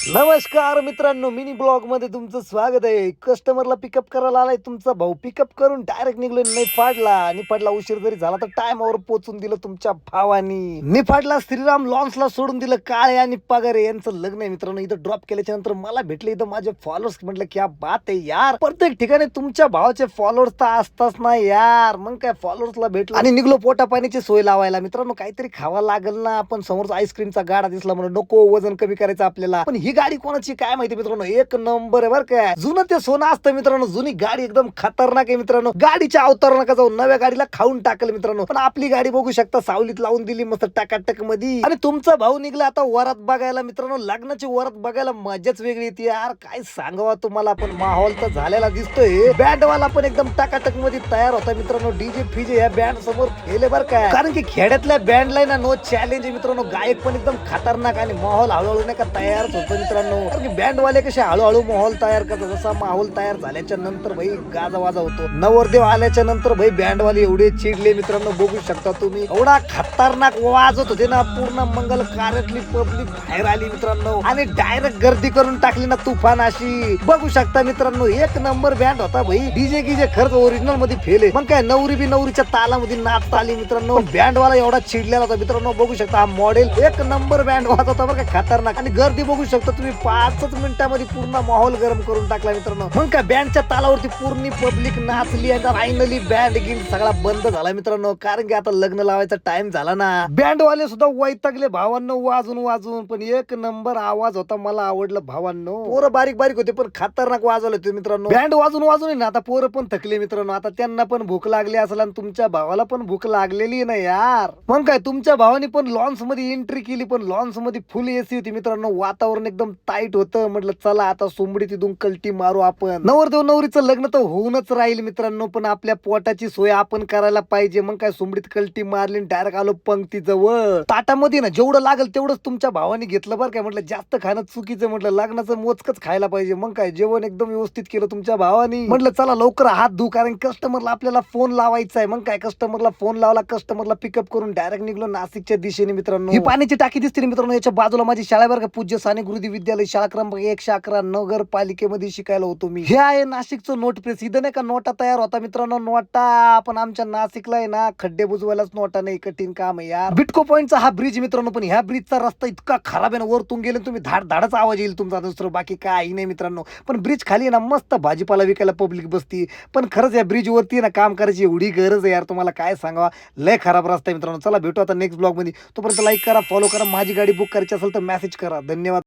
नमस्कार मित्रांनो, mini blog मध्ये तुमचं स्वागत आहे. कस्टमरला पिकअप करायला आलाय तुमचा भाऊ. पिकअप करून डायरेक्ट निघलो निफाडला उशीर जरी झाला तर टाइमवर पोहोचून दिलं तुमच्या भावानी. निफाडला श्रीराम लॉन्सला सोडून दिलं. काळे आणि पगारे यांचं लग्न आहे मित्रांनो. इथं ड्रॉप केल्याच्या नंतर मला भेटले इथं माझे फॉलोअर्स. म्हटलं क्या बात आहे यार, प्रत्येक ठिकाणी तुमच्या भावाचे फॉलोअर्स तर असताच ना यार. मग काय फॉलोअर्सला भेटलं आणि निघलो पोटा पाण्याची सोय लावायला. मित्रांनो काहीतरी खावा लागल ना. आपण समोर आईस्क्रीमचा गाडा दिसला म्हणून नको वजन कमी करायचं आपल्याला. पण ही गाडी कोणाची काय माहिती मित्रांनो, एक नंबर आहे बरं काय. जुनं ते सोनं असतं मित्रांनो. जुनी गाडी एकदम खतरनाक आहे मित्रांनो. गाडीच्या अवतार नका जाऊ, नव्या गाडीला खाऊन टाकलं मित्रांनो. पण आपली गाडी बघू शकता, सावलीत लावून दिली मस्त टकाटक मध्ये. आणि तुमचा भाऊ निघला आता वरात बघायला मित्रांनो. लग्नाची वरात बघायला मजाच वेगळी येते यार. काय सांगावा तुम्हाला. पण माहोल तर झालेला दिसतोय. बँडवाला पण एकदम टकाटक मध्ये तयार होता मित्रांनो. डीजे फिजे या बँड समोर खेळले बरं काय. कारण की खेड्यातल्या बँडला ना नो चॅलेंज आहे मित्रांनो. गायक पण एकदम खतरनाक आणि माहोल हळूहळू नाही का तयारच होतो मित्रांनो. कारण की बँडवाले कसे हळूहळू माहोल तयार करतात. जसा माहोल तयार झाल्याच्या नंतर भाई गाजा वाजा होतो. नवरदेव आल्याच्या नंतर भाई बँडवाले एवढे चिडले मित्रांनो. बघू शकता तुम्ही, एवढा खतरनाक वाजत होते ना. पूर्ण मंगल कार्यातली पब्लिक बाहेर आली मित्रांनो आणि डायरेक्ट गर्दी करून टाकली ना तुफान अशी. बघू शकता मित्रांनो, एक नंबर बँड होता भाई. डीजे गिजे खर्च ओरिजिनल मध्ये फेले. मग काय नवरी बी नवरीच्या तालामध्ये नाचता आली मित्रांनो. बँडवाला एवढा चिडलेला होता मित्रांनो. बघू शकता हा मॉडेल एक नंबर बँड वाजत होता बरं का, खतरनाक. आणि गर्दी बघू शकता तुम्ही, 5च मिनिटांमध्ये पूर्ण माहोल गरम करून टाकला मित्रांनो. मग काय बँडच्या तालावरती पूर्ण पब्लिक नाचली आणि फायनली बँड गिन सगळा बंद झाला मित्रांनो. कारण की आता लग्न लावायचा टाइम झाला ना. बँडवाले सुद्धा वैतागले भावांनो वाजून वाजून. पण एक नंबर आवाज होता, मला आवडलं भावांनो. पोरं बारीक बारीक होते पण खतरनाक वाजवले होते मित्रांनो. बँड वाजून वाजून ना आता पोरं पण थकले मित्रांनो. आता त्यांना पण भूक लागली असेल आणि तुमच्या भावाला पण भूक लागलेली ना यार. मग काय तुमच्या भावाने पण लॉन्स मध्ये एंट्री केली. पण लॉन्स मध्ये फुल एसी होती मित्रांनो. वातावरण एकदम टाईट होतं. म्हटलं चला आता सोंबडी तिथून कल्टी मारू आपण. नवरदेव नवरीचं लग्न तर होऊनच राहील मित्रांनो. पण आपल्या पोटाची सोय आपण करायला पाहिजे. मग काय सोंबडीत कल्टी मारली, डायरेक्ट आलो पंक्ती जवळ. ताटामध्ये ना जेवढं लागेल तेवढंच तुमच्या भावाने घेतलं बरं काय. म्हटलं जास्त खाणं चुकीचं. म्हटलं लग्नाचं मोजकच खायला पाहिजे. मग काय जेवण एकदम व्यवस्थित केलं तुमच्या भावानी. म्हटलं चला लवकर हात धू, कारण कस्टमरला आपल्याला फोन लावायचा आहे. मग काय कस्टमरला फोन लावला, कस्टमरला पिकअप करून डायरेक्ट निघलो नाशिकच्या दिशेने मित्रांनो. ही पाण्याची टाकी दिसते मित्रांनो. याच्या बाजूला माझी शाळा बरं का, पूज्य साने गुरुजी विद्यालय, शाळा क्रमांक 111 नगरपालिकेमध्ये शिकायला होतो मी. हे आहे नाशिकचं नोट प्रेस. इथं नाही का नोटा तयार होता मित्रांनो. नोटा पण आमच्या नाशिकला आहे ना, खड्डे बुजवायलाच नोटा नाही. कठीण काम आहे यार. बिटको पॉइंटचा हा ब्रिज मित्रांनो. पण ह्या ब्रिजचा रस्ता इतका खराब आहे ना, वरतून गेले तुम्ही धाड धाडच आवाज येईल तुमचा, दुसरं बाकी काही नाही मित्रांनो. पण ब्रिज खाली ना मस्त भाजीपाला विकायला पब्लिक बसती. पण खरंच या ब्रिज वरती ना काम करायची एवढी गरज आहे यार. तुम्हाला काय सांगावा, लय खराब रस्ता आहे मित्रांनो. चला भेटू आता नेक्स्ट ब्लॉग मध्ये. तोपर्यंत लाईक करा, फॉलो करा. माझी गाडी बुक करायची असेल तर मेसेज करा. धन्यवाद.